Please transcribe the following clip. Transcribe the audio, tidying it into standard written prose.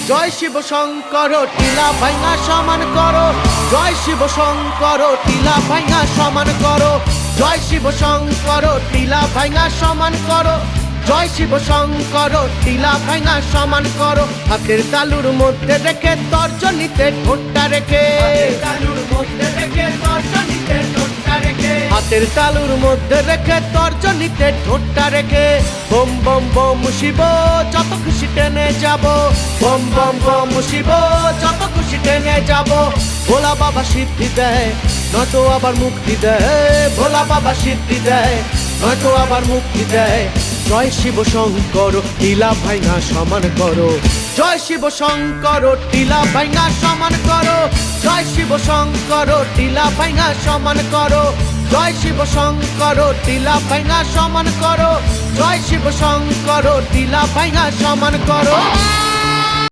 জয় শিব শঙ্কর টিলা ভাঙা সমান করো, জয় শিব শঙ্কর টিলা ভাঙা সমান করো, জয় শিব শঙ্কর টিলা ভাঙা সমান করো, জয় শিব শঙ্কর টিলা ভাঙা সমান করো। হাতের তালুর মধ্যে রেখে তর্জনীতে ঠোঁটটা রেখে, তালুর মধ্যে রেখে তর্জনীতে ঠোঁটটা রেখে, হাতের তালুর মধ্যে রেখে তর্জনীতে ঠোঁটটা রেখে, বম বম বম শিব যত খুশি টেনে যাব, বম বম বম শিব যত খুশি টেনে যাব। ভোলা বাবা সিদ্ধি দেয় নয়তো আবার মুক্তি দেয়, ভোলা বাবা সিদ্ধি দেয় নয়তো আবার মুক্তি দেয়। জয় শিব শঙ্কর টিলা ভাঙা সমান করো, জয় শিব শঙ্কর টিলা ভাঙা সমান করো, জয় শিব শঙ্কর টিলা ভাঙা সমান করো, জয় শিব শঙ্কর টিলা ভাঙা সমান করো, জয় শিব শঙ্কর টিলা ভাঙা সমান করো।